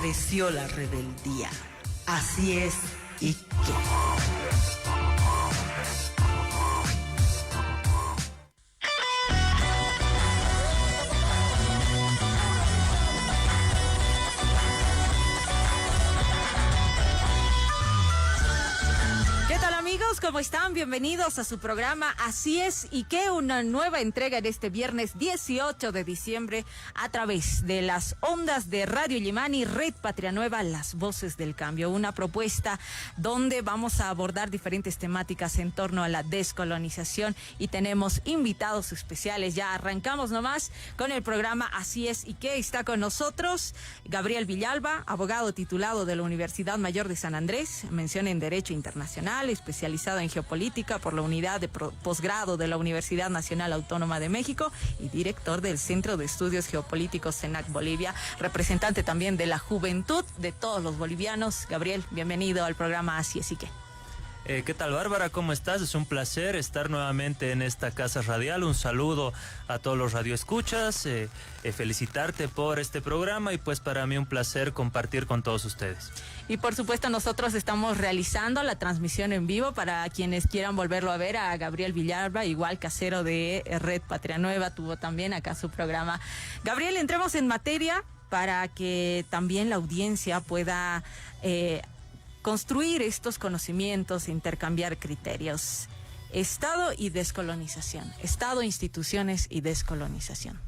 creció la rebeldía. Así es, ¿y qué? ¿Cómo están? Bienvenidos a su programa Así es y qué, una nueva entrega de este viernes 18 de diciembre a través de las ondas de Radio Illimani, Red Patria Nueva, Las Voces del Cambio. Una propuesta donde vamos a abordar diferentes temáticas en torno a la descolonización y tenemos invitados especiales. Ya arrancamos nomás con el programa Así es y qué. Está con nosotros Gabriel Villalba, abogado titulado de la Universidad Mayor de San Andrés, mención en Derecho Internacional, especializado en geopolítica por la unidad de posgrado de la Universidad Nacional Autónoma de México y director del Centro de Estudios Geopolíticos CENAC Bolivia, representante también de la juventud de todos los bolivianos. Gabriel, bienvenido al programa Así es y qué. ¿Qué tal, Bárbara? ¿Cómo estás? Es un placer estar nuevamente en esta casa radial. Un saludo a todos los radioescuchas, felicitarte por este programa y pues para mí un placer compartir con todos ustedes. Y por supuesto nosotros estamos realizando la transmisión en vivo para quienes quieran volverlo a ver a Gabriel Villalba, igual casero de Red Patria Nueva, tuvo también acá su programa. Gabriel, entremos en materia para que también la audiencia pueda construir estos conocimientos, intercambiar criterios. Estado y descolonización. Estado, instituciones y descolonización.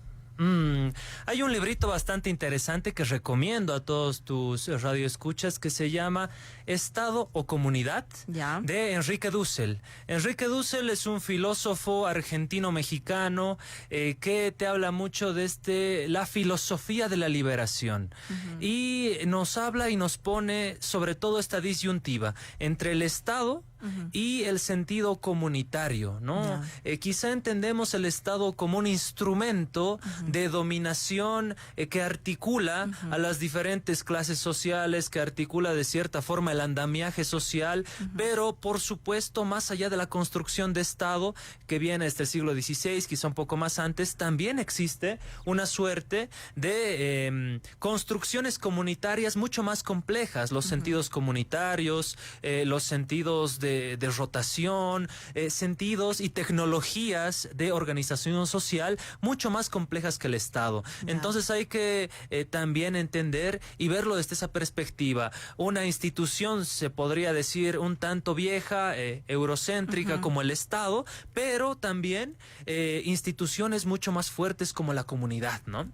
Hay un librito bastante interesante que recomiendo a todos tus radioescuchas que se llama Estado o Comunidad, de Enrique Dussel. Enrique Dussel es un filósofo argentino-mexicano que te habla mucho de la filosofía de la liberación. Y nos habla y nos pone sobre todo esta disyuntiva entre el Estado y el sentido comunitario, ¿no? Quizá entendemos el Estado como un instrumento de dominación que articula a las diferentes clases sociales, que articula de cierta forma el andamiaje social, pero por supuesto más allá de la construcción de Estado que viene desde el siglo XVI, quizá un poco más antes, también existe una suerte de construcciones comunitarias mucho más complejas, los sentidos comunitarios, los sentidos de rotación, sentidos y tecnologías de organización social mucho más complejas que el Estado. Entonces hay que también entender y verlo desde esa perspectiva. Una institución se podría decir un tanto vieja, eurocéntrica como el Estado, pero también instituciones mucho más fuertes como la comunidad, ¿no?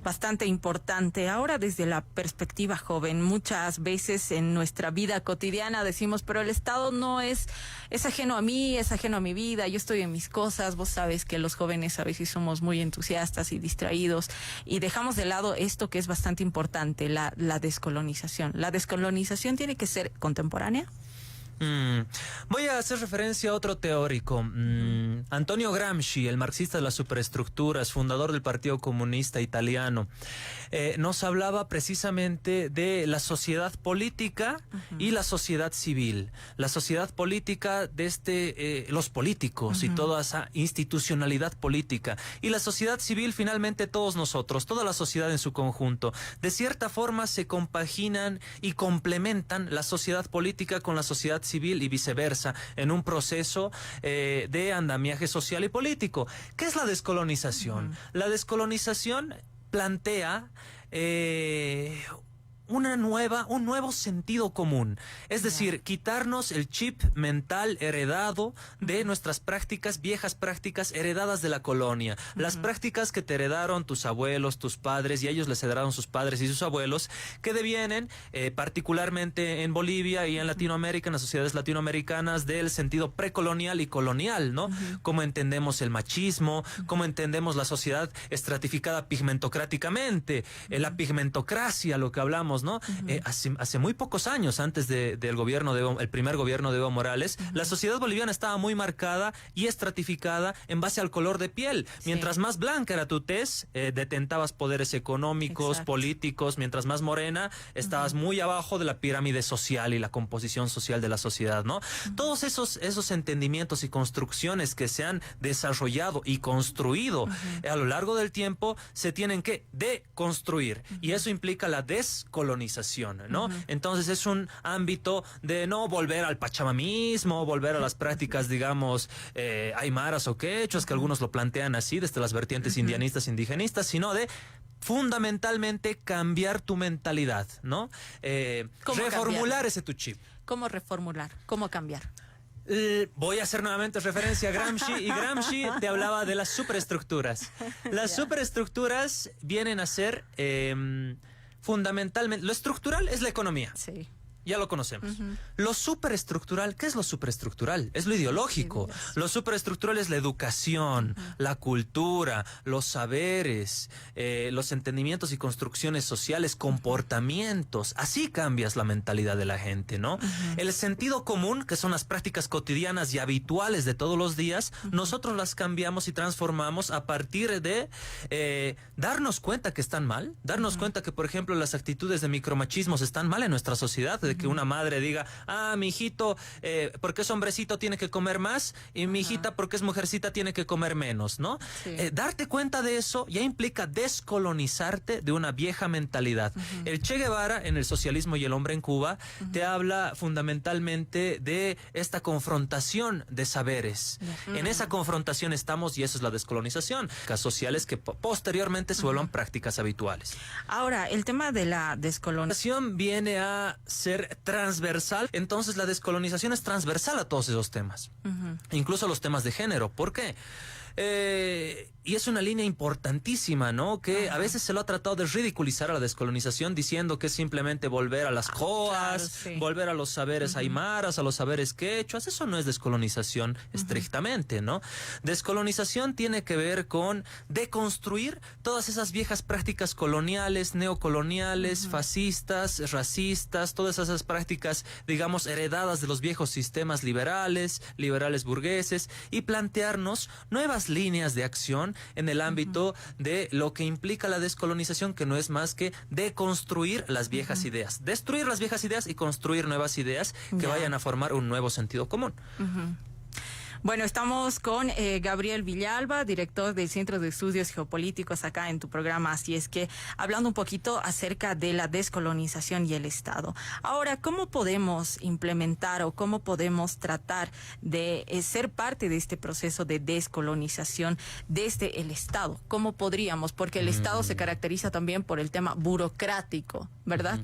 Bastante importante. Ahora desde la perspectiva joven, muchas veces en nuestra vida cotidiana decimos, pero el Estado no es ajeno a mí, es ajeno a mi vida, yo estoy en mis cosas. Vos sabes que los jóvenes a veces somos muy entusiastas y distraídos y dejamos de lado esto que es bastante importante, la descolonización. ¿La descolonización tiene que ser contemporánea? Voy a hacer referencia a otro teórico, Antonio Gramsci, el marxista de las superestructuras, fundador del Partido Comunista Italiano. Nos hablaba precisamente de la sociedad política y la sociedad civil. La sociedad política desde los políticos y toda esa institucionalidad política. Y la sociedad civil, finalmente, todos nosotros, toda la sociedad en su conjunto. De cierta forma se compaginan y complementan la sociedad política con la sociedad civil y viceversa, en un proceso de andamiaje social y político. ¿Qué es la descolonización? La descolonización plantea un nuevo sentido común. Es decir, quitarnos el chip mental heredado de nuestras prácticas, viejas prácticas heredadas de la colonia. Las prácticas que te heredaron tus abuelos, tus padres, y a ellos les heredaron sus padres y sus abuelos, que devienen, particularmente en Bolivia y en Latinoamérica, en las sociedades latinoamericanas, del sentido precolonial y colonial, ¿no? Cómo entendemos el machismo, cómo entendemos la sociedad estratificada pigmentocráticamente, la pigmentocracia, lo que hablamos, ¿no? Hace muy pocos años, antes del gobierno el primer gobierno de Evo Morales, la sociedad boliviana estaba muy marcada y estratificada en base al color de piel. Mientras más blanca era tu tez, detentabas poderes económicos, políticos. Mientras más morena, estabas muy abajo de la pirámide social y la composición social de la sociedad, ¿no? Todos esos entendimientos y construcciones que se han desarrollado y construido a lo largo del tiempo se tienen que deconstruir, y eso implica la descolonización decolonización, ¿no? Entonces es un ámbito de no volver al pachamamismo, volver a las prácticas, digamos, aymaras o quechuas, que algunos lo plantean así, desde las vertientes indianistas, indigenistas, sino de fundamentalmente cambiar tu mentalidad, ¿no? Reformular ese tu chip. ¿Cómo reformular? ¿Cómo cambiar? Voy a hacer nuevamente referencia a Gramsci, y Gramsci te hablaba de las superestructuras. Las superestructuras vienen a ser fundamentalmente, lo estructural es la economía. Sí. Ya lo conocemos. Lo superestructural, ¿qué es lo superestructural? Es lo ideológico. Lo superestructural es la educación, la cultura, los saberes, los entendimientos y construcciones sociales, comportamientos. Así cambias la mentalidad de la gente, ¿no? El sentido común, que son las prácticas cotidianas y habituales de todos los días, nosotros las cambiamos y transformamos a partir de darnos cuenta que están mal, darnos cuenta que, por ejemplo, las actitudes de micromachismos están mal en nuestra sociedad, de que una madre diga, mi hijito, porque es hombrecito tiene que comer más, y mi hijita, porque es mujercita, tiene que comer menos, ¿no? Sí. Darte cuenta de eso ya implica descolonizarte de una vieja mentalidad. El Che Guevara, en El socialismo y el hombre en Cuba, te habla fundamentalmente de esta confrontación de saberes. En esa confrontación estamos, y eso es la descolonización. Sociales que posteriormente se vuelvan prácticas habituales. Ahora, el tema de la descolonización viene a ser transversal, entonces la descolonización es transversal a todos esos temas, incluso a los temas de género. ¿Por qué? Y es una línea importantísima, ¿no? Que a veces se lo ha tratado de ridiculizar a la descolonización diciendo que es simplemente volver a las coas, claro, volver a los saberes aymaras, a los saberes quechuas. Eso no es descolonización estrictamente, ¿no? Descolonización tiene que ver con deconstruir todas esas viejas prácticas coloniales, neocoloniales, fascistas, racistas, todas esas prácticas, digamos, heredadas de los viejos sistemas liberales burgueses, y plantearnos nuevas líneas de acción en el ámbito de lo que implica la descolonización, que no es más que deconstruir las viejas ideas, destruir las viejas ideas y construir nuevas ideas que vayan a formar un nuevo sentido común. Bueno, estamos con Gabriel Villalba, director del Centro de Estudios Geopolíticos, acá en tu programa. Así es que, hablando un poquito acerca de la descolonización y el Estado. Ahora, ¿cómo podemos implementar o cómo podemos tratar de ser parte de este proceso de descolonización desde el Estado? ¿Cómo podríamos? Porque el Estado se caracteriza también por el tema burocrático, ¿verdad?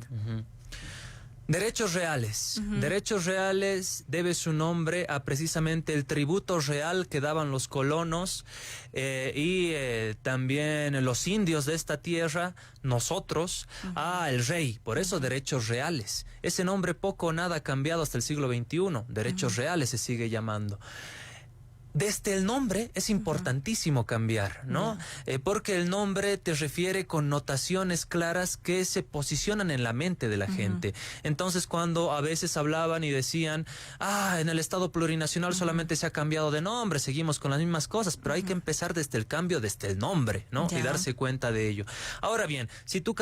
Derechos reales. Derechos reales debe su nombre a precisamente el tributo real que daban los colonos y también los indios de esta tierra, nosotros, al rey. Por eso derechos reales. Ese nombre poco o nada ha cambiado hasta el siglo XXI. Derechos reales se sigue llamando. Desde el nombre es importantísimo cambiar, ¿no? Porque el nombre te refiere connotaciones claras que se posicionan en la mente de la gente. Entonces, cuando a veces hablaban y decían, en el Estado plurinacional solamente se ha cambiado de nombre, seguimos con las mismas cosas, pero hay que empezar desde el cambio, desde el nombre, ¿no? Y darse cuenta de ello. Ahora bien, si tú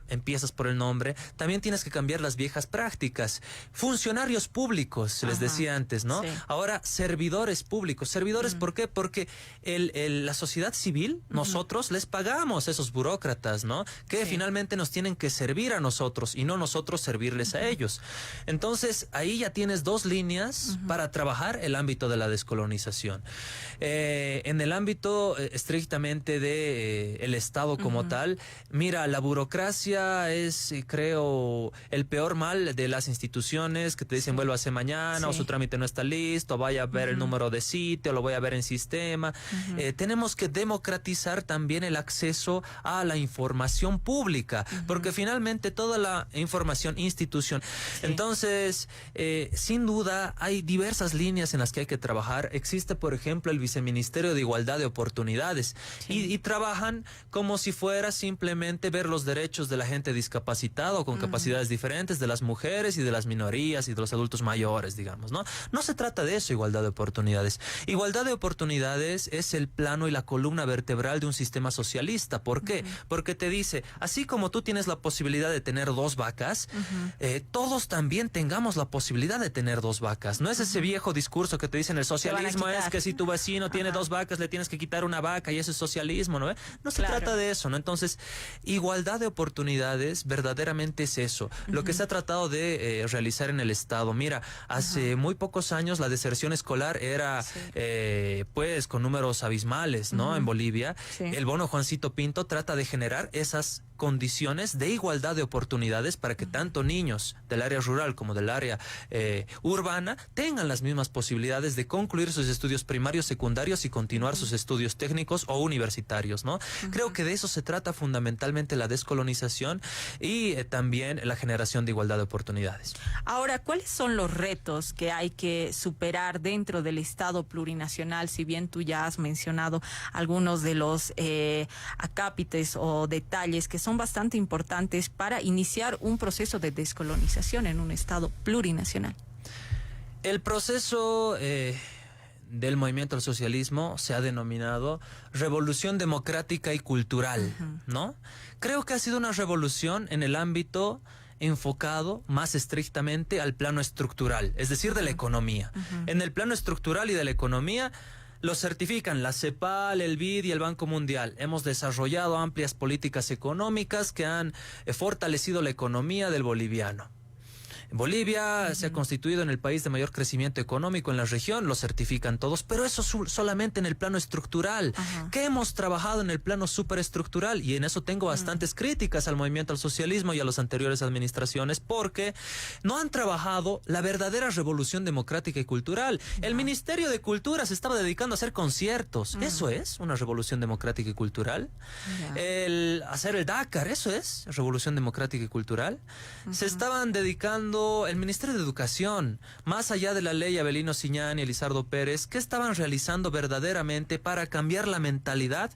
empiezas por el nombre, también tienes que cambiar las viejas prácticas. Funcionarios públicos, se les decía antes, ¿no? Sí. Ahora, servidores públicos. ¿Servidores por qué? Porque la sociedad civil, nosotros les pagamos a esos burócratas, ¿no? Que finalmente nos tienen que servir a nosotros y no nosotros servirles a ellos. Entonces, ahí ya tienes dos líneas para trabajar el ámbito de la descolonización. En el ámbito estrictamente de el Estado como tal, mira, la burocracia es, creo, el peor mal de las instituciones que te dicen vuélvase mañana o su trámite no está listo, vaya a ver el número de sitio, lo voy a ver en sistema. Tenemos que democratizar también el acceso a la información pública, porque finalmente toda la información institucional. Entonces, sin duda, hay diversas líneas en las que hay que trabajar. Existe, por ejemplo, el Viceministerio de Igualdad de Oportunidades y trabajan como si fuera simplemente ver los derechos de la gente discapacitada o con capacidades diferentes, de las mujeres y de las minorías y de los adultos mayores, digamos, ¿no? No se trata de eso, igualdad de oportunidades. Igualdad de oportunidades es el plano y la columna vertebral de un sistema socialista. ¿Por qué? Porque te dice, así como tú tienes la posibilidad de tener 2 vacas, todos también tengamos la posibilidad de tener 2 vacas. No es ese viejo discurso que te dicen el socialismo es que si tu vecino tiene 2 vacas, le tienes que quitar 1 vaca y eso es socialismo, ¿no? No se trata de eso, ¿no? Entonces, igualdad de oportunidades oportunidades verdaderamente es eso, lo que se ha tratado de realizar en el Estado. Mira, hace muy pocos años la deserción escolar era pues con números abismales, ¿no? En Bolivia. El bono Juancito Pinto trata de generar esas condiciones de igualdad de oportunidades para que tanto niños del área rural como del área urbana tengan las mismas posibilidades de concluir sus estudios primarios, secundarios y continuar sus estudios técnicos o universitarios, ¿no? Creo que de eso se trata fundamentalmente la descolonización y también la generación de igualdad de oportunidades. Ahora, ¿cuáles son los retos que hay que superar dentro del Estado plurinacional? Si bien tú ya has mencionado algunos de los acápites o detalles que son bastante importantes para iniciar un proceso de descolonización en un Estado plurinacional. El proceso del movimiento al socialismo se ha denominado revolución democrática y cultural, ¿no? Creo que ha sido una revolución en el ámbito enfocado más estrictamente al plano estructural, es decir, de la economía. En el plano estructural y de la economía lo certifican la CEPAL, el BID y el Banco Mundial. Hemos desarrollado amplias políticas económicas que han fortalecido la economía del boliviano. Bolivia se ha constituido en el país de mayor crecimiento económico en la región, lo certifican todos, pero eso solamente en el plano estructural. ¿Qué hemos trabajado en el plano superestructural? Y en eso tengo bastantes críticas al movimiento al socialismo y a las anteriores administraciones, porque no han trabajado la verdadera revolución democrática y cultural. El Ministerio de Cultura se estaba dedicando a hacer conciertos. ¿Eso es una revolución democrática y cultural? El hacer el Dakar, ¿eso es revolución democrática y cultural? Se estaban dedicando el Ministerio de Educación, más allá de la ley Avelino Siñán y Elizardo Pérez, ¿qué estaban realizando verdaderamente para cambiar la mentalidad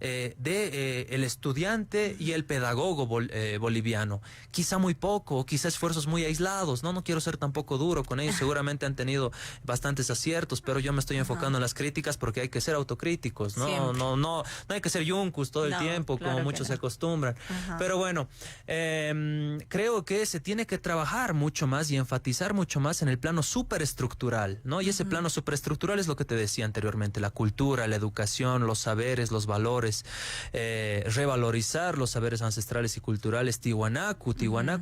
del estudiante y el pedagogo boliviano? Quizá muy poco, o quizá esfuerzos muy aislados, ¿no? No quiero ser tampoco duro con ellos, seguramente han tenido bastantes aciertos, pero yo me estoy enfocando en las críticas porque hay que ser autocríticos, ¿no? No hay que ser yuncus todo el tiempo, claro, como muchos se acostumbran. Pero bueno, creo que se tiene que trabajar mucho más y enfatizar mucho más en el plano superestructural, ¿no? Y ese plano superestructural es lo que te decía anteriormente, la cultura, la educación, los saberes, los valores, revalorizar los saberes ancestrales y culturales. Tiwanaku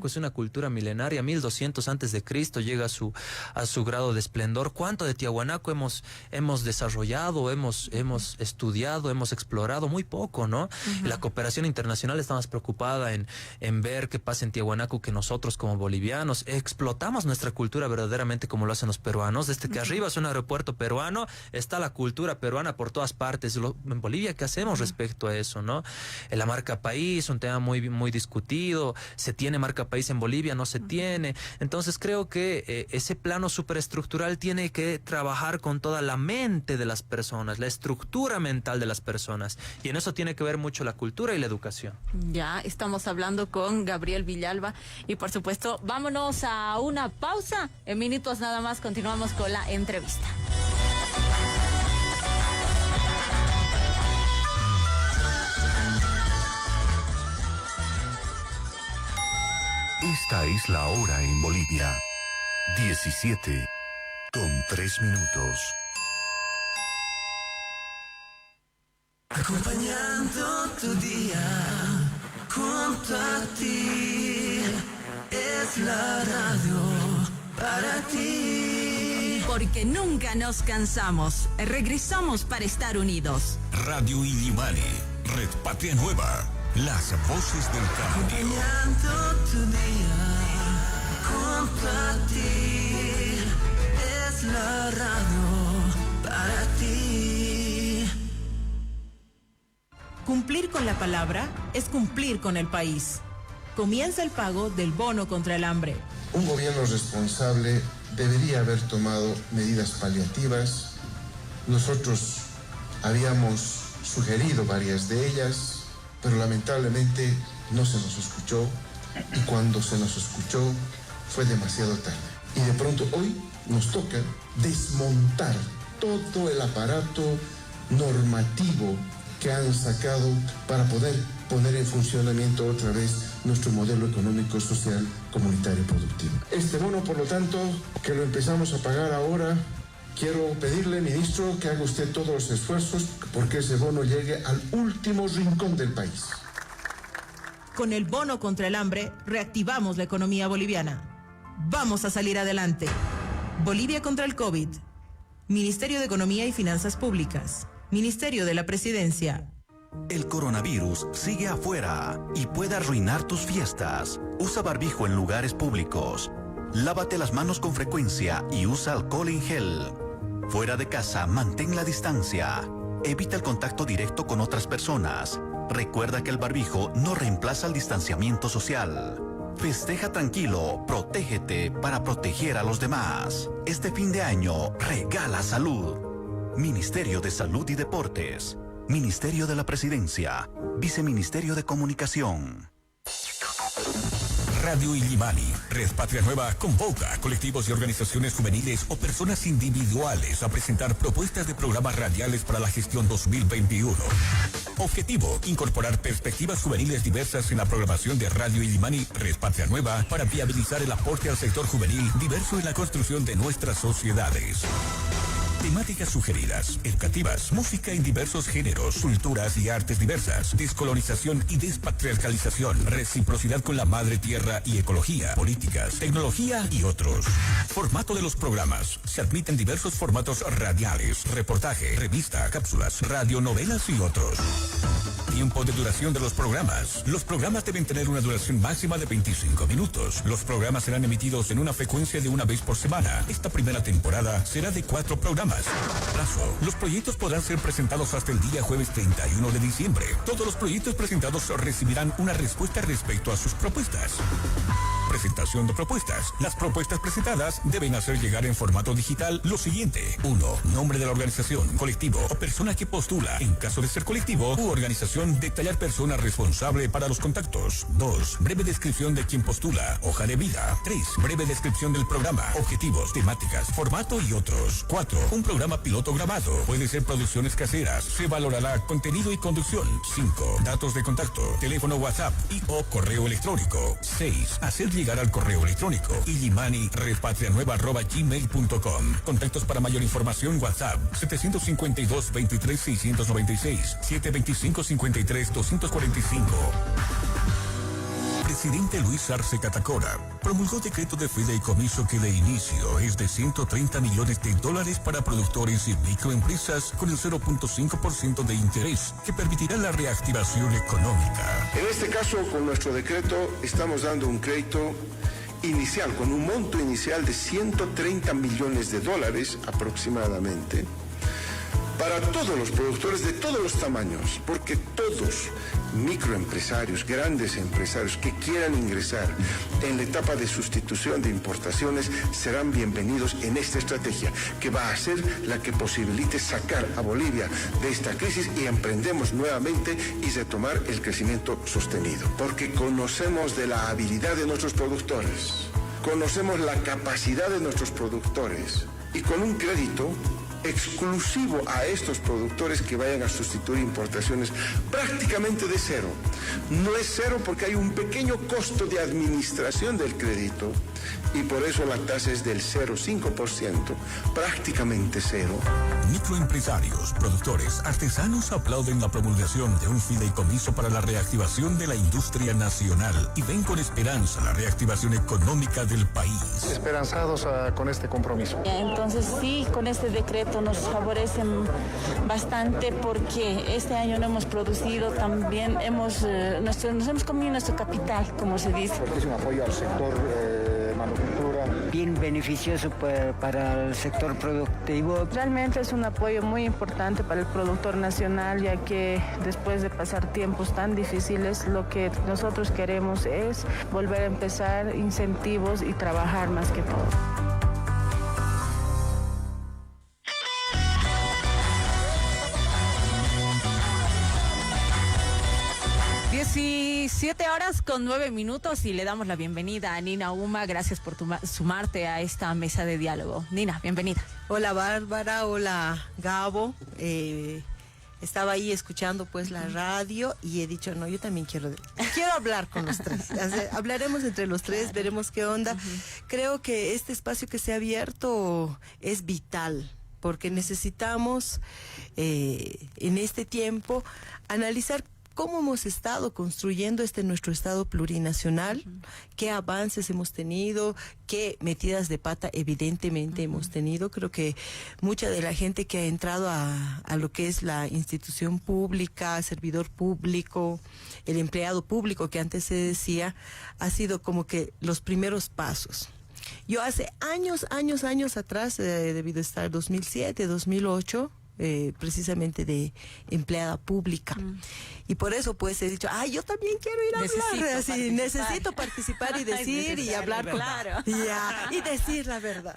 es una cultura milenaria, 1200 antes de Cristo llega a su grado de esplendor. ¿Cuánto de Tiwanaku hemos desarrollado, hemos estudiado, hemos explorado? Muy poco, ¿no? La cooperación internacional está más preocupada en ver qué pasa en Tiwanaku que nosotros como bolivianos. Explotamos nuestra cultura verdaderamente como lo hacen los peruanos. Desde que arriba es un aeropuerto peruano, está la cultura peruana por todas partes. En Bolivia, ¿qué hacemos respecto a eso, no? La marca país, un tema muy discutido. ¿Se tiene marca país en Bolivia? No se tiene. Entonces creo que ese plano superestructural tiene que trabajar con toda la mente de las personas, la estructura mental de las personas. Y en eso tiene que ver mucho la cultura y la educación. Ya, estamos hablando con Gabriel Villalba y por supuesto, vámonos a una pausa. En minutos nada más continuamos con la entrevista. Esta es la hora en Bolivia. 17:03. Acompañando tu día, junto a ti, es la radio para ti. Porque nunca nos cansamos, regresamos para estar unidos. Radio Illimani, Red Patria Nueva, las voces del cambio. Acompañando tu día, junto a ti, es la radio para ti. Cumplir con la palabra es cumplir con el país. Comienza el pago del bono contra el hambre. Un gobierno responsable debería haber tomado medidas paliativas. Nosotros habíamos sugerido varias de ellas, pero lamentablemente no se nos escuchó, y cuando se nos escuchó fue demasiado tarde. Y de pronto hoy nos toca desmontar todo el aparato normativo que han sacado para poder poner en funcionamiento otra vez nuestro modelo económico, social, comunitario y productivo. Este bono, por lo tanto, que lo empezamos a pagar ahora, quiero pedirle, ministro, que haga usted todos los esfuerzos porque ese bono llegue al último rincón del país. Con el bono contra el hambre, reactivamos la economía boliviana. Vamos a salir adelante. Bolivia contra el COVID. Ministerio de Economía y Finanzas Públicas. Ministerio de la Presidencia. El coronavirus sigue afuera y puede arruinar tus fiestas. Usa barbijo en lugares públicos. Lávate las manos con frecuencia y usa alcohol en gel. Fuera de casa, mantén la distancia. Evita el contacto directo con otras personas. Recuerda que el barbijo no reemplaza el distanciamiento social. Festeja tranquilo, protégete para proteger a los demás. Este fin de año, regala salud. Ministerio de Salud y Deportes. Ministerio de la Presidencia. Viceministerio de Comunicación. Radio Illimani, Red Patria Nueva, convoca a colectivos y organizaciones juveniles o personas individuales a presentar propuestas de programas radiales para la gestión 2021. Objetivo, incorporar perspectivas juveniles diversas en la programación de Radio Illimani, Red Patria Nueva, para viabilizar el aporte al sector juvenil diverso en la construcción de nuestras sociedades. Temáticas sugeridas, educativas, música en diversos géneros, culturas y artes diversas, descolonización y despatriarcalización, reciprocidad con la madre tierra y ecología, políticas, tecnología y otros. Formato de los programas. Se admiten diversos formatos radiales, reportaje, revista, cápsulas, radionovelas y otros. Tiempo de duración de los programas. Los programas deben tener una duración máxima de 25 minutos. Los programas serán emitidos en una frecuencia de una vez por semana. Esta primera temporada será de 4 programas. Plazo. Los proyectos podrán ser presentados hasta el día jueves 31 de diciembre. Todos los proyectos presentados recibirán una respuesta respecto a sus propuestas. Presentación de propuestas. Las propuestas presentadas deben hacer llegar en formato digital lo siguiente. 1. Nombre de la organización, colectivo o persona que postula. En caso de ser colectivo u organización, detallar persona responsable para los contactos. 2. Breve descripción de quien postula. Hoja de vida. 3. Breve descripción del programa. Objetivos, temáticas, formato y otros. 4. Un programa piloto grabado. Puede ser producciones caseras. Se valorará contenido y conducción. 5. Datos de contacto. Teléfono WhatsApp y o correo electrónico. 6. Hacer llegar al correo electrónico illimani@redpatrianueva@gmail.com. Contactos para mayor información WhatsApp 752-23-696 725-53-245. Presidente Luis Arce Catacora promulgó decreto de fideicomiso que de inicio es de $130 millones para productores y microempresas con el 0.5% de interés que permitirá la reactivación económica. En este caso, con nuestro decreto, estamos dando un crédito inicial, con un monto inicial de $130 millones aproximadamente, para todos los productores de todos los tamaños, porque todos, microempresarios, grandes empresarios que quieran ingresar en la etapa de sustitución de importaciones, serán bienvenidos en esta estrategia, que va a ser la que posibilite sacar a Bolivia de esta crisis y emprendemos nuevamente y retomar el crecimiento sostenido. Porque conocemos de la habilidad de nuestros productores, conocemos la capacidad de nuestros productores, y con un crédito exclusivo a estos productores que vayan a sustituir importaciones prácticamente de cero. No es cero porque hay un pequeño costo de administración del crédito y por eso la tasa es del 0,5%, prácticamente cero. Microempresarios, productores, artesanos aplauden la promulgación de un fideicomiso para la reactivación de la industria nacional y ven con esperanza la reactivación económica del país. Esperanzados con este compromiso. Entonces sí, con este decreto nos favorecen bastante porque este año no hemos producido, también nos hemos comido nuestro capital, como se dice. Es un apoyo al sector manufactura. Bien beneficioso para el sector productivo. Realmente es un apoyo muy importante para el productor nacional, ya que después de pasar tiempos tan difíciles, lo que nosotros queremos es volver a empezar incentivos y trabajar más que todo. 17:09 y le damos la bienvenida a Nina Uma. Gracias por sumarte a esta mesa de diálogo. Nina, bienvenida. Hola Bárbara, hola Gabo. Estaba ahí escuchando pues la radio y he dicho, no, yo también quiero hablar con los tres. Hablaremos entre los tres, veremos qué onda. Creo que este espacio que se ha abierto es vital, porque necesitamos en este tiempo analizar cómo hemos estado construyendo nuestro Estado plurinacional, qué avances hemos tenido, qué metidas de pata evidentemente hemos tenido. Creo que mucha de la gente que ha entrado a lo que es la institución pública, servidor público, el empleado público que antes se decía, ha sido como que los primeros pasos. Yo hace años atrás, debido a estar 2007, 2008, precisamente de empleada pública. Y por eso pues he dicho, yo también quiero ir a hablar, necesito participar y decir y hablar y decir la verdad,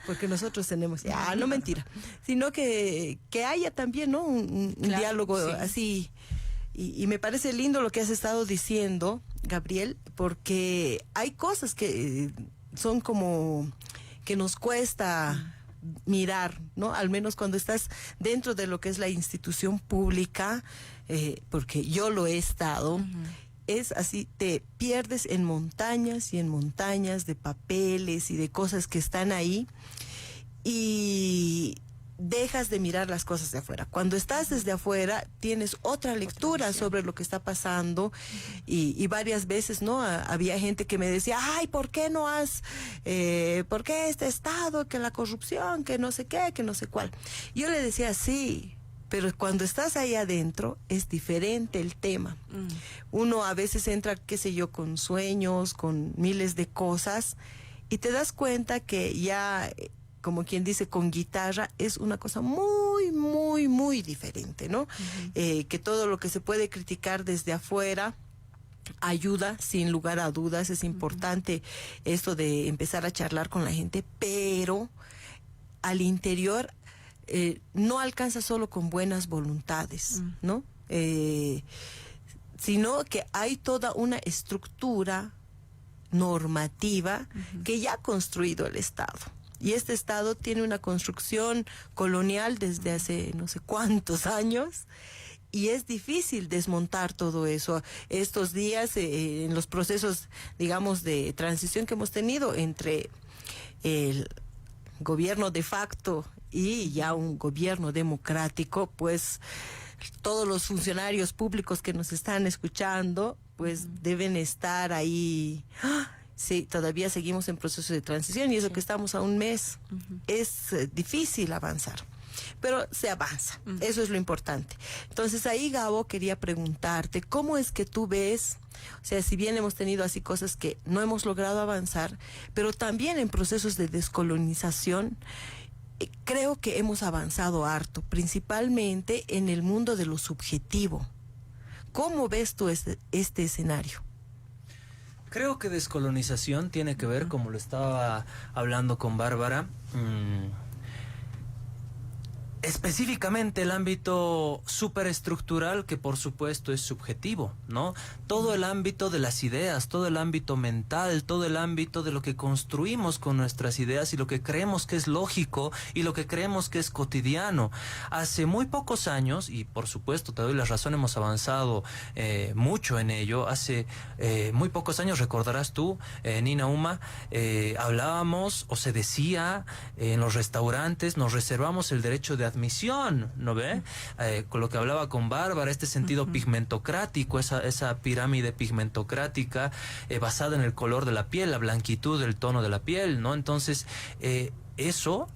porque nosotros tenemos, no mentira, sino que haya también, ¿no? un diálogo así. Y me parece lindo lo que has estado diciendo, Gabriel, porque hay cosas que son como que nos cuesta mirar, ¿no? Al menos cuando estás dentro de lo que es la institución pública, porque yo lo he estado, es así, te pierdes en montañas y en montañas de papeles y de cosas que están ahí y dejas de mirar las cosas de afuera. Cuando estás desde afuera, tienes otra lectura sobre lo que está pasando y varias veces, ¿no? Había gente que me decía, ¿por qué no has, por qué este Estado, que la corrupción, que no sé qué, que no sé cuál? Yo le decía, sí, pero cuando estás ahí adentro es diferente el tema. Uno a veces entra, qué sé yo, con sueños, con miles de cosas y te das cuenta que ya, como quien dice, con guitarra es una cosa muy, muy, muy diferente, ¿no? Que todo lo que se puede criticar desde afuera ayuda, sin lugar a dudas. Es importante esto de empezar a charlar con la gente, pero al interior no alcanza solo con buenas voluntades, ¿no? Sino que hay toda una estructura normativa que ya ha construido el Estado. Y este Estado tiene una construcción colonial desde hace no sé cuántos años y es difícil desmontar todo eso. Estos días, en los procesos, digamos, de transición que hemos tenido entre el gobierno de facto y ya un gobierno democrático, pues todos los funcionarios públicos que nos están escuchando, pues deben estar ahí. Sí, todavía seguimos en proceso de transición y eso que estamos a un mes. Es difícil avanzar, pero se avanza. Eso es lo importante. Entonces ahí, Gabo, quería preguntarte, ¿cómo es que tú ves? O sea, si bien hemos tenido así cosas que no hemos logrado avanzar, pero también en procesos de descolonización, creo que hemos avanzado harto, principalmente en el mundo de lo subjetivo. ¿Cómo ves tú este escenario? Creo que descolonización tiene que ver, como lo estaba hablando con Bárbara, específicamente el ámbito superestructural, que por supuesto es subjetivo, ¿no? Todo el ámbito de las ideas, todo el ámbito mental, todo el ámbito de lo que construimos con nuestras ideas y lo que creemos que es lógico y lo que creemos que es cotidiano. Hace muy pocos años, y por supuesto te doy la razón, hemos avanzado mucho en ello. Hace muy pocos años, recordarás tú, Nina Uma, hablábamos o se decía en los restaurantes, nos reservamos el derecho de admisión, ¿no ve? Con lo que hablaba con Bárbara, este sentido pigmentocrático, esa pirámide pigmentocrática basada en el color de la piel, la blanquitud del tono de la piel, ¿no? Entonces, eso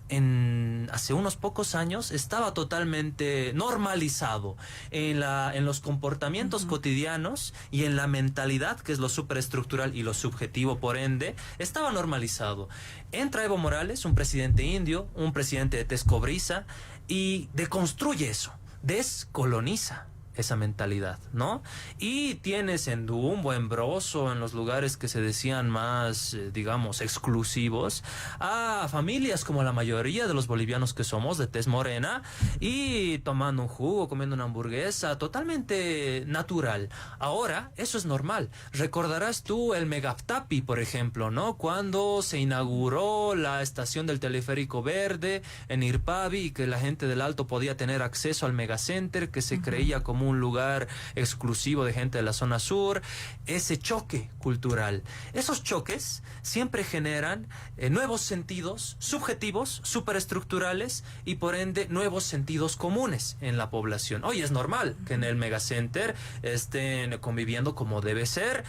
hace unos pocos años estaba totalmente normalizado en los comportamientos cotidianos y en la mentalidad, que es lo superestructural y lo subjetivo, por ende, estaba normalizado. Entra Evo Morales, un presidente indio, un presidente de tez cobriza, y deconstruye eso, descoloniza esa mentalidad, ¿no? Y tienes en Dumbo, en Broso, en los lugares que se decían más, digamos, exclusivos, a familias como la mayoría de los bolivianos que somos, de tez morena, y tomando un jugo, comiendo una hamburguesa, totalmente natural. Ahora, eso es normal. Recordarás tú el Megaptapi, por ejemplo, ¿no? Cuando se inauguró la estación del teleférico verde en Irpavi y que la gente del Alto podía tener acceso al Megacenter, que se creía como como un lugar exclusivo de gente de la zona sur, ese choque cultural. Esos choques siempre generan nuevos sentidos subjetivos, superestructurales y por ende nuevos sentidos comunes en la población. Hoy es normal que en el megacenter estén conviviendo como debe ser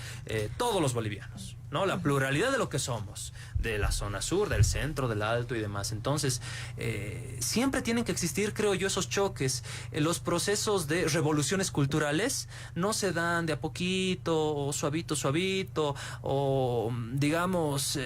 todos los bolivianos, ¿no? La pluralidad de lo que somos, de la zona sur, del centro, del alto y demás. Entonces, siempre tienen que existir, creo yo, esos choques. Los procesos de revoluciones culturales no se dan de a poquito, o suavito, o digamos,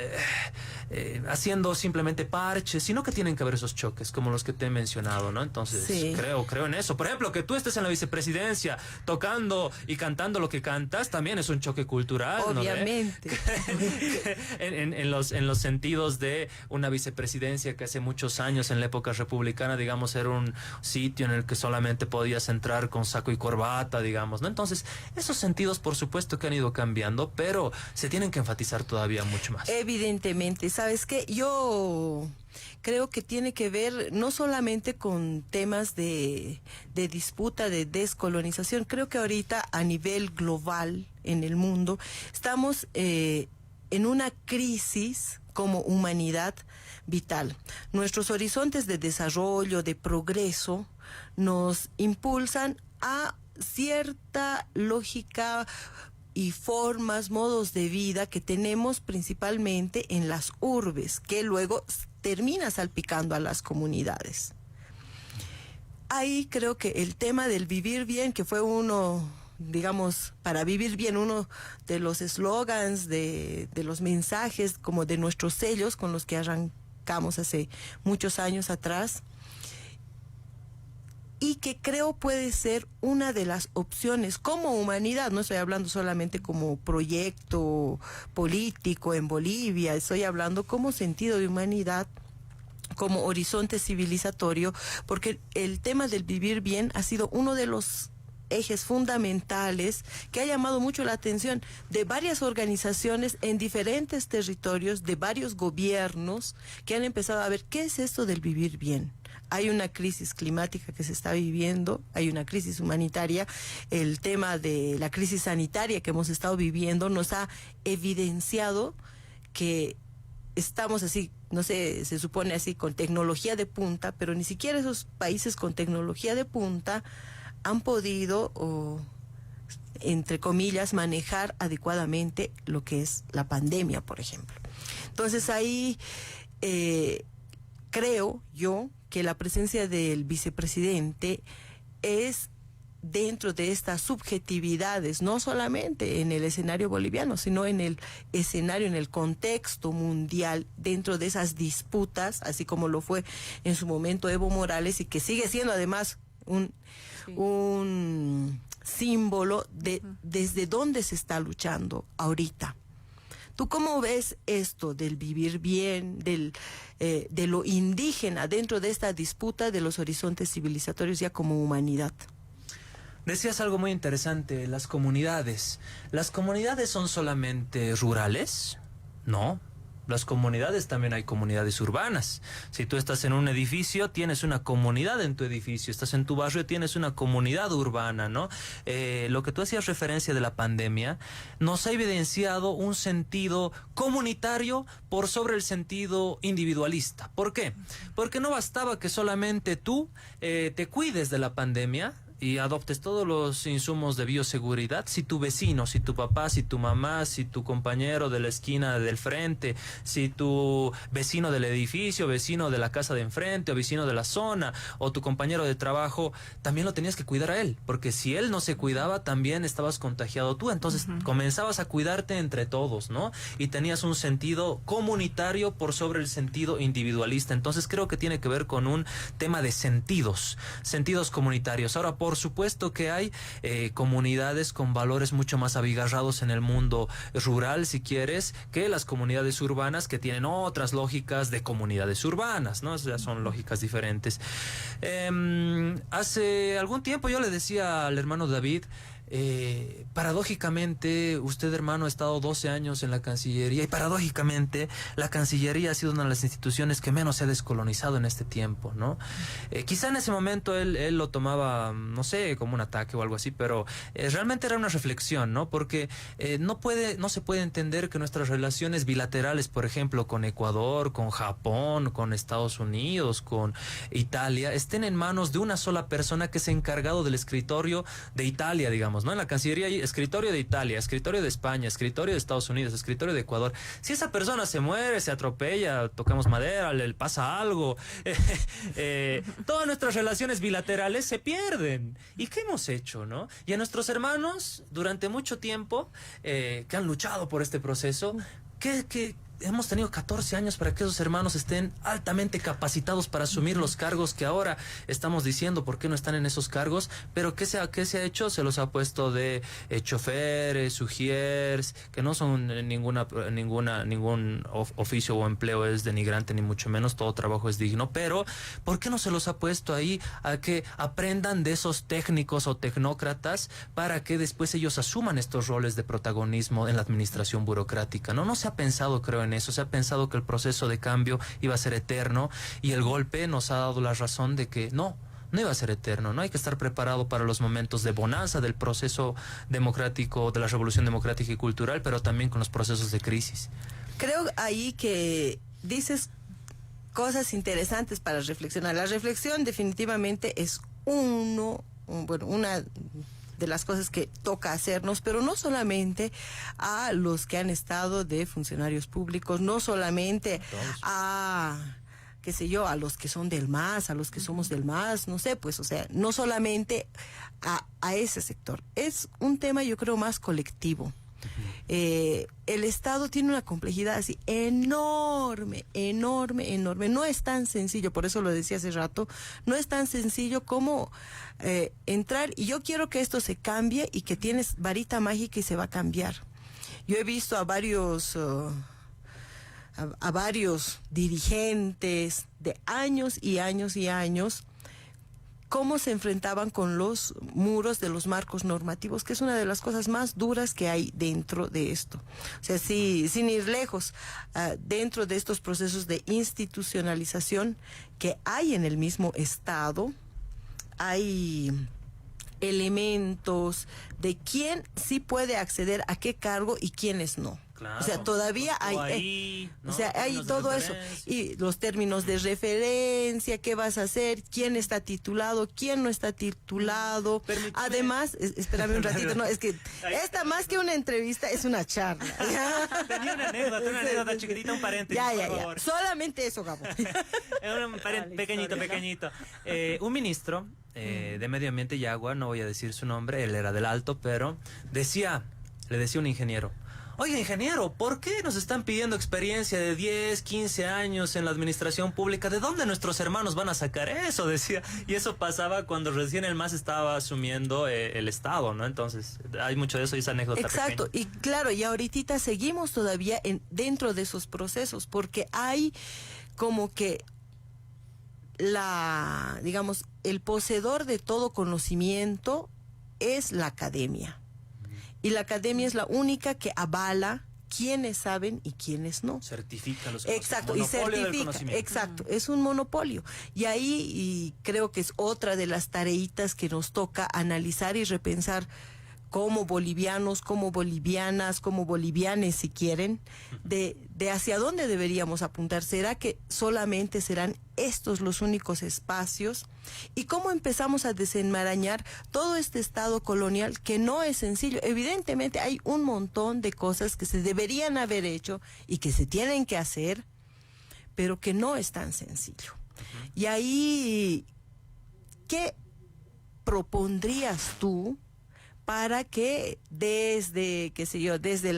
haciendo simplemente parches, sino que tienen que haber esos choques, como los que te he mencionado, ¿no? Entonces, sí, creo en eso. Por ejemplo, que tú estés en la vicepresidencia tocando y cantando lo que cantas, también es un choque cultural, obviamente. ¿No? En los sentidos de una vicepresidencia que hace muchos años, en la época republicana, digamos, era un sitio en el que solamente podías entrar con saco y corbata, digamos, ¿no? Entonces, esos sentidos, por supuesto que han ido cambiando, pero se tienen que enfatizar todavía mucho más. Evidentemente, ¿sabes qué? Yo creo que tiene que ver no solamente con temas de disputa, de descolonización. Creo que ahorita a nivel global en el mundo estamos en una crisis como humanidad vital. Nuestros horizontes de desarrollo, de progreso, nos impulsan a cierta lógica y formas, modos de vida que tenemos principalmente en las urbes, que luego termina salpicando a las comunidades. Ahí creo que el tema del vivir bien, que fue uno, digamos, para vivir bien, uno de los eslogans, de los mensajes, como de nuestros sellos con los que arrancamos hace muchos años atrás, y que creo puede ser una de las opciones como humanidad. No estoy hablando solamente como proyecto político en Bolivia, estoy hablando como sentido de humanidad, como horizonte civilizatorio, porque el tema del vivir bien ha sido uno de los ejes fundamentales que ha llamado mucho la atención de varias organizaciones en diferentes territorios, de varios gobiernos que han empezado a ver qué es esto del vivir bien. Hay una crisis climática que se está viviendo, hay una crisis humanitaria, el tema de la crisis sanitaria que hemos estado viviendo nos ha evidenciado que estamos así, no sé, se supone así con tecnología de punta, pero ni siquiera esos países con tecnología de punta han podido, entre comillas, manejar adecuadamente lo que es la pandemia, por ejemplo. Entonces ahí creo yo que la presencia del vicepresidente es dentro de estas subjetividades, no solamente en el escenario boliviano, sino en el escenario, en el contexto mundial, dentro de esas disputas, así como lo fue en su momento Evo Morales, y que sigue siendo además un símbolo de desde dónde se está luchando ahorita. ¿Tú cómo ves esto del vivir bien, de lo indígena dentro de esta disputa de los horizontes civilizatorios ya como humanidad? Decías algo muy interesante, las comunidades. ¿Las comunidades son solamente rurales? No. Las comunidades, también hay comunidades urbanas. Si tú estás en un edificio, tienes una comunidad en tu edificio. Estás en tu barrio, tienes una comunidad urbana, ¿no? Lo que tú hacías referencia de la pandemia nos ha evidenciado un sentido comunitario por sobre el sentido individualista. ¿Por qué? Porque no bastaba que solamente tú te cuides de la pandemia y adoptes todos los insumos de bioseguridad, si tu vecino, si tu papá, si tu mamá, si tu compañero de la esquina del frente, si tu vecino del edificio, vecino de la casa de enfrente o vecino de la zona o tu compañero de trabajo, también lo tenías que cuidar a él, porque si él no se cuidaba, también estabas contagiado tú. Entonces comenzabas a cuidarte entre todos, ¿no? Y tenías un sentido comunitario por sobre el sentido individualista. Entonces creo que tiene que ver con un tema de sentidos comunitarios. Ahora, por supuesto que hay comunidades con valores mucho más abigarrados en el mundo rural, si quieres, que las comunidades urbanas, que tienen otras lógicas de comunidades urbanas, ¿no? O sea, son lógicas diferentes. Hace algún tiempo yo le decía al hermano David, paradójicamente, usted, hermano, ha estado 12 años en la Cancillería y paradójicamente la Cancillería ha sido una de las instituciones que menos se ha descolonizado en este tiempo, ¿no? Quizá en ese momento él lo tomaba, no sé, como un ataque o algo así, pero realmente era una reflexión, ¿no? Porque no se puede entender que nuestras relaciones bilaterales, por ejemplo, con Ecuador, con Japón, con Estados Unidos, con Italia, estén en manos de una sola persona que es encargado del escritorio de Italia, digamos, ¿no? En la Cancillería hay escritorio de Italia, escritorio de España, escritorio de Estados Unidos, escritorio de Ecuador. Si esa persona se muere, se atropella, tocamos madera, le pasa algo, todas nuestras relaciones bilaterales se pierden. ¿Y qué hemos hecho, no? Y a nuestros hermanos, durante mucho tiempo, que han luchado por este proceso, que hemos tenido 14 años para que esos hermanos estén altamente capacitados para asumir los cargos que ahora estamos diciendo por qué no están en esos cargos, pero ¿qué se ha hecho? Se los ha puesto de choferes, ujiers, que no son ningún oficio o empleo es denigrante ni mucho menos, todo trabajo es digno, pero ¿por qué no se los ha puesto ahí a que aprendan de esos técnicos o tecnócratas para que después ellos asuman estos roles de protagonismo en la administración burocrática? No se ha pensado, creo, en eso. Se ha pensado que el proceso de cambio iba a ser eterno y el golpe nos ha dado la razón de que no iba a ser eterno, no hay que estar preparado para los momentos de bonanza del proceso democrático, de la revolución democrática y cultural, pero también con los procesos de crisis. Creo ahí que dices cosas interesantes para reflexionar. La reflexión definitivamente es una de las cosas que toca hacernos, pero no solamente a los que han estado de funcionarios públicos, no solamente a, qué sé yo, a los que son del MAS, a los que somos del MAS, no sé, pues, o sea, no solamente a ese sector. Es un tema, yo creo, más colectivo. El Estado tiene una complejidad así enorme. No es tan sencillo, por eso lo decía hace rato, no es tan sencillo como entrar, y yo quiero que esto se cambie y que tienes varita mágica y se va a cambiar. Yo he visto a varios dirigentes de años y años y años cómo se enfrentaban con los muros de los marcos normativos, que es una de las cosas más duras que hay dentro de esto. O sea, sin ir lejos, dentro de estos procesos de institucionalización que hay en el mismo Estado, hay elementos de quién sí puede acceder a qué cargo y quiénes no. Claro, o sea, todavía hay, ¿no? O sea, hay todo eso. Y los términos de referencia, qué vas a hacer, quién está titulado, quién no está titulado. Permíteme. Además, espérame un ratito, no, es que esta más que una entrevista es una charla. Tenía una anécdota chiquitita, un paréntesis, por favor. Solamente eso, Gabo. Un pequeñito. Un ministro de Medio Ambiente y Agua, no voy a decir su nombre, él era del Alto, pero le decía un ingeniero: oiga, ingeniero, ¿por qué nos están pidiendo experiencia de 10, 15 años en la administración pública? ¿De dónde nuestros hermanos van a sacar eso? Decía. Y eso pasaba cuando recién el MAS estaba asumiendo el Estado, ¿no? Entonces, hay mucho de eso y esa anécdota. Exacto, pequeña. Y claro, y ahorita seguimos todavía dentro de esos procesos, porque hay como que digamos, el poseedor de todo conocimiento es la academia. Y la academia es la única que avala quiénes saben y quiénes no. Certifica los conocimientos. Exacto, y certifica. Exacto, es un monopolio. Y ahí creo que es otra de las tareitas que nos toca analizar y repensar como bolivianos, como bolivianas, como bolivianes si quieren, de hacia dónde deberíamos apuntar. ¿Será que solamente serán estos los únicos espacios? ¿Y cómo empezamos a desenmarañar todo este Estado colonial que no es sencillo? Evidentemente hay un montón de cosas que se deberían haber hecho y que se tienen que hacer, pero que no es tan sencillo. Y ahí, ¿qué propondrías tú para que desde, qué sé yo, desde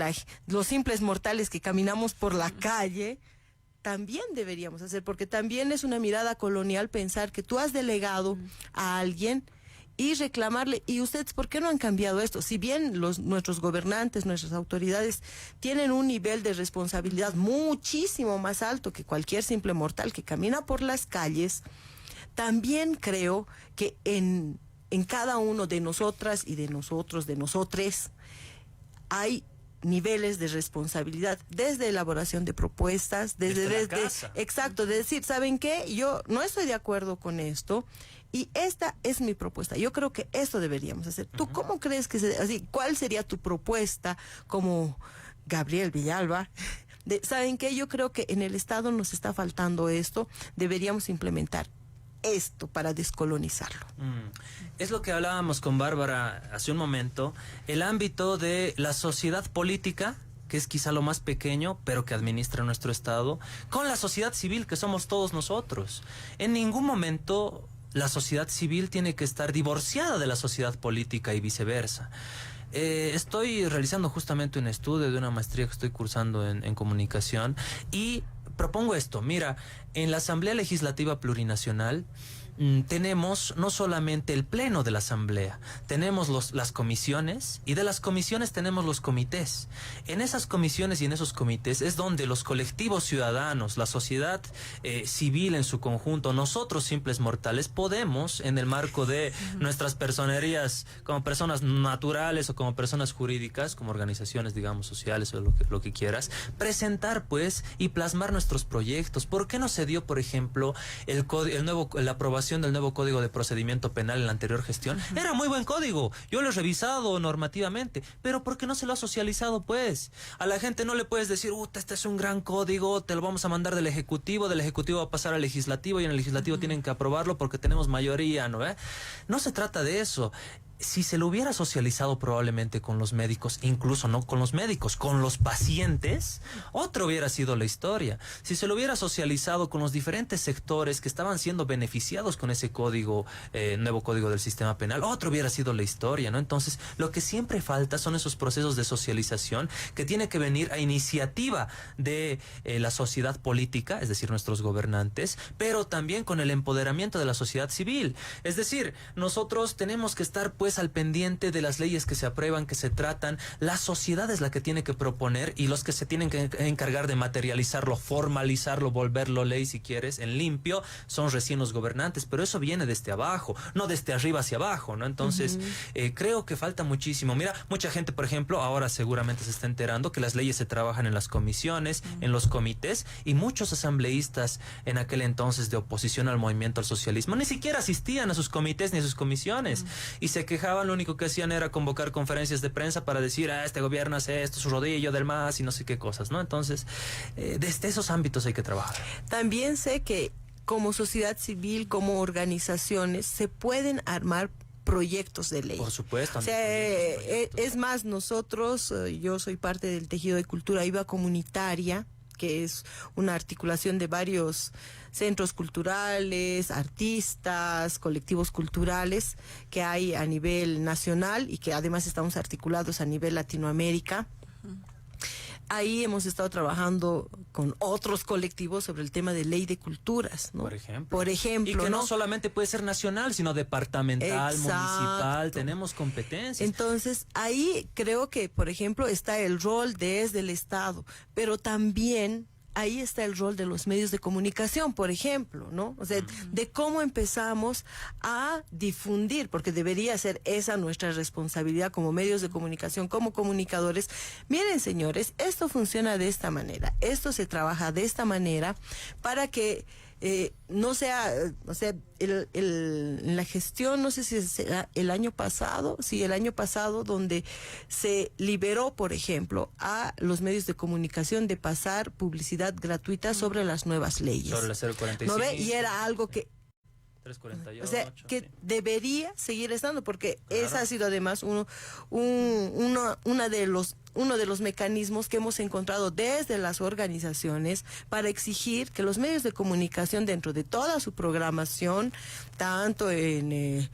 los simples mortales que caminamos por la calle, también deberíamos hacer? Porque también es una mirada colonial pensar que tú has delegado a alguien y reclamarle, ¿y ustedes por qué no han cambiado esto? Si bien nuestros gobernantes, nuestras autoridades tienen un nivel de responsabilidad muchísimo más alto que cualquier simple mortal que camina por las calles, también creo que en en cada uno de nosotras y de nosotros, de nosotres, hay niveles de responsabilidad, desde elaboración de propuestas, desde exacto, de decir, ¿saben qué? Yo no estoy de acuerdo con esto y esta es mi propuesta. Yo creo que esto deberíamos hacer. ¿Tú cómo crees que así, cuál sería tu propuesta como Gabriel Villalba? ¿Saben qué? Yo creo que en el Estado nos está faltando esto, deberíamos implementar esto para descolonizarlo. Es lo que hablábamos con Bárbara hace un momento, el ámbito de la sociedad política, que es quizá lo más pequeño, pero que administra nuestro Estado, con la sociedad civil, que somos todos nosotros. En ningún momento la sociedad civil tiene que estar divorciada de la sociedad política y viceversa. Estoy realizando justamente un estudio de una maestría que estoy cursando en comunicación y propongo esto. Mira, en la Asamblea Legislativa Plurinacional tenemos no solamente el pleno de la Asamblea, tenemos las comisiones y de las comisiones tenemos los comités. En esas comisiones y en esos comités es donde los colectivos ciudadanos, la sociedad civil en su conjunto, nosotros simples mortales podemos, en el marco de nuestras personerías como personas naturales o como personas jurídicas, como organizaciones, digamos, sociales o lo que quieras, presentar pues y plasmar nuestros proyectos. ¿Por qué no se dio, por ejemplo, la aprobación del nuevo Código de Procedimiento Penal en la anterior gestión? Era muy buen código, yo lo he revisado normativamente, pero ¿por qué no se lo ha socializado pues? A la gente no le puedes decir, este es un gran código, te lo vamos a mandar del Ejecutivo va a pasar al Legislativo y en el Legislativo tienen que aprobarlo porque tenemos mayoría, ¿no? No se trata de eso. Si se lo hubiera socializado probablemente con los médicos, incluso no con los médicos, con los pacientes, otra hubiera sido la historia. Si se lo hubiera socializado con los diferentes sectores que estaban siendo beneficiados con ese código, nuevo código del sistema penal, otra hubiera sido la historia, ¿no? Entonces, lo que siempre falta son esos procesos de socialización que tiene que venir a iniciativa de la sociedad política, es decir, nuestros gobernantes, pero también con el empoderamiento de la sociedad civil. Es decir, nosotros tenemos que estar pues al pendiente de las leyes que se aprueban, que se tratan. La sociedad es la que tiene que proponer y los que se tienen que encargar de materializarlo, formalizarlo, volverlo ley si quieres, en limpio, son recién los gobernantes, pero eso viene desde abajo, no desde arriba hacia abajo, ¿no? Entonces, creo que falta muchísimo. Mira, mucha gente, por ejemplo, ahora seguramente se está enterando que las leyes se trabajan en las comisiones, en los comités, y muchos asambleístas en aquel entonces de oposición al movimiento al socialismo ni siquiera asistían a sus comités ni a sus comisiones y se quejaban. Lo único que hacían era convocar conferencias de prensa para decir, este gobierno hace esto, su rodillo del MAS y no sé qué cosas, ¿no? Entonces, desde esos ámbitos hay que trabajar. También sé que como sociedad civil, como organizaciones, se pueden armar proyectos de ley. Por supuesto. O sea, es más, nosotros, yo soy parte del tejido de cultura IVA comunitaria, que es una articulación de varios centros culturales, artistas, colectivos culturales que hay a nivel nacional y que además estamos articulados a nivel Latinoamérica. Ahí hemos estado trabajando con otros colectivos sobre el tema de ley de culturas, ¿no? Por ejemplo. Y que no solamente puede ser nacional, sino departamental, municipal, tenemos competencias. Entonces, ahí creo que, por ejemplo, está el rol desde el Estado, pero también ahí está el rol de los medios de comunicación, por ejemplo, ¿no? O sea, de cómo empezamos a difundir, porque debería ser esa nuestra responsabilidad como medios de comunicación, como comunicadores. Miren, señores, esto funciona de esta manera, esto se trabaja de esta manera para que no sea, o sea, en la gestión, no sé si será el año pasado, donde se liberó, por ejemplo, a los medios de comunicación de pasar publicidad gratuita sobre las nuevas leyes. Sobre la 045. ¿No ve? Y era algo que 348, o sea, que debería seguir estando, porque claro, esa ha sido además uno de los mecanismos que hemos encontrado desde las organizaciones para exigir que los medios de comunicación, dentro de toda su programación, tanto en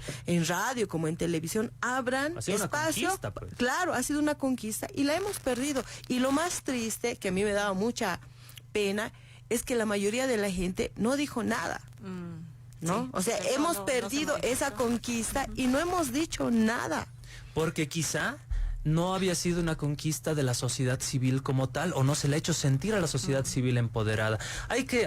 radio como en televisión, abran espacio. Pues. Claro, ha sido una conquista y la hemos perdido. Y lo más triste, que a mí me daba mucha pena, es que la mayoría de la gente no dijo nada. ¿No? Sí, o sea, hemos perdido esa conquista y no hemos dicho nada. Porque quizá no había sido una conquista de la sociedad civil como tal, o no se le ha hecho sentir a la sociedad civil empoderada.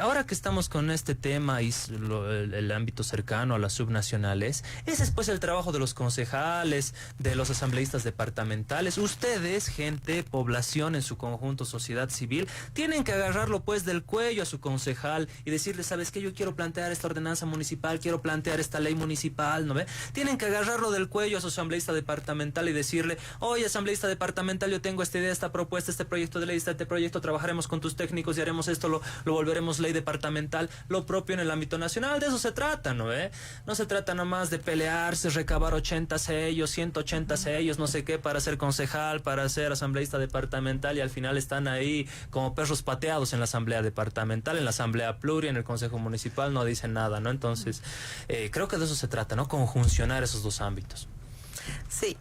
Ahora que estamos con este tema y el ámbito cercano a las subnacionales, ese es pues el trabajo de los concejales, de los asambleístas departamentales. Ustedes, gente, población en su conjunto, sociedad civil, tienen que agarrarlo pues del cuello a su concejal y decirle, ¿sabes qué? Yo quiero plantear esta ordenanza municipal, quiero plantear esta ley municipal, ¿no ve? Tienen que agarrarlo del cuello a su asambleísta departamental y decirle, oye, asambleísta departamental, yo tengo esta idea, esta propuesta, este proyecto de ley, este proyecto, trabajaremos con tus técnicos y haremos esto, lo volveremos ley departamental, lo propio en el ámbito nacional. De eso se trata, ¿no ve? No se trata nomás de pelearse, recabar 80 sellos, 180 sellos, no sé qué, para ser concejal, para ser asambleísta departamental, y al final están ahí como perros pateados en la asamblea departamental, en la asamblea pluria, en el consejo municipal, no dicen nada, ¿no? Entonces, creo que de eso se trata, ¿no? Conjuncionar esos dos ámbitos. Sí.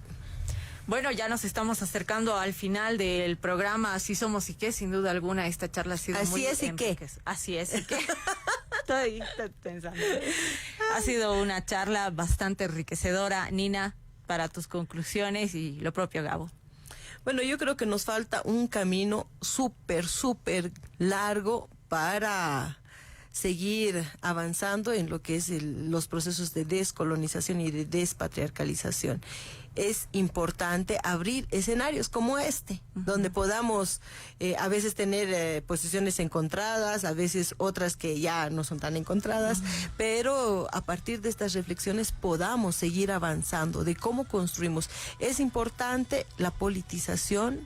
Bueno, ya nos estamos acercando al final del programa Así Somos y Qué. Sin duda alguna, esta charla ha sido muy enriquecedora. Así es y qué. Estoy pensando. Ha sido una charla bastante enriquecedora. Nina, para tus conclusiones, y lo propio Gabo. Bueno, yo creo que nos falta un camino súper largo para seguir avanzando en lo que es los procesos de descolonización y de despatriarcalización. Es importante abrir escenarios como este, donde podamos a veces tener posiciones encontradas, a veces otras que ya no son tan encontradas, pero a partir de estas reflexiones podamos seguir avanzando de cómo construimos. Es importante la politización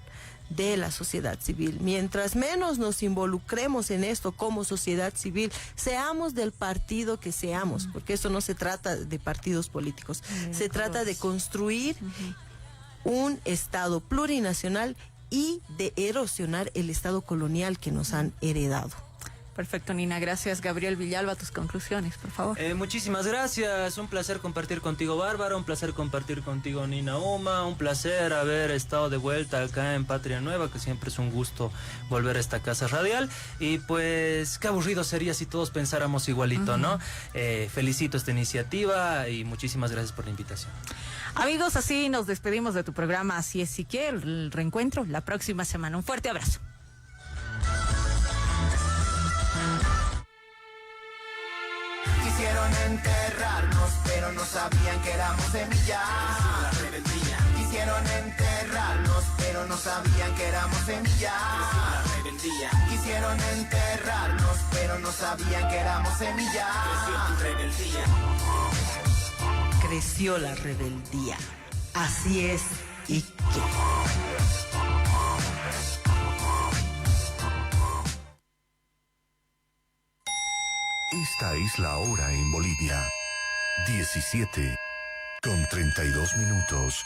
de la sociedad civil. Mientras menos nos involucremos en esto como sociedad civil, seamos del partido que seamos, porque esto no se trata de partidos políticos, se trata de construir un Estado plurinacional y de erosionar el Estado colonial que nos han heredado. Perfecto, Nina. Gracias. Gabriel Villalba, tus conclusiones, por favor. Muchísimas gracias. Un placer compartir contigo, Bárbara. Un placer compartir contigo, Nina Uma. Un placer haber estado de vuelta acá en Patria Nueva, que siempre es un gusto volver a esta casa radial. Y pues, qué aburrido sería si todos pensáramos igualito, ¿no? Felicito esta iniciativa y muchísimas gracias por la invitación. Amigos, así nos despedimos de tu programa Así es y que, el reencuentro la próxima semana. Un fuerte abrazo. Quisieron enterrarnos, pero no sabían que éramos semillas. La rebeldía. Quisieron enterrarnos, pero no sabían que éramos semillas. La rebeldía. Quisieron enterrarnos, pero no sabían que éramos semillas. Creció tu rebeldía. Creció la rebeldía. Así es y qué. Esta es la hora en Bolivia. 17:32.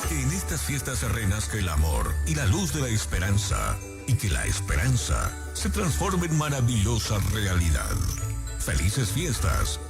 Que en estas fiestas renazca el amor y la luz de la esperanza, y que la esperanza se transforme en maravillosa realidad. Felices fiestas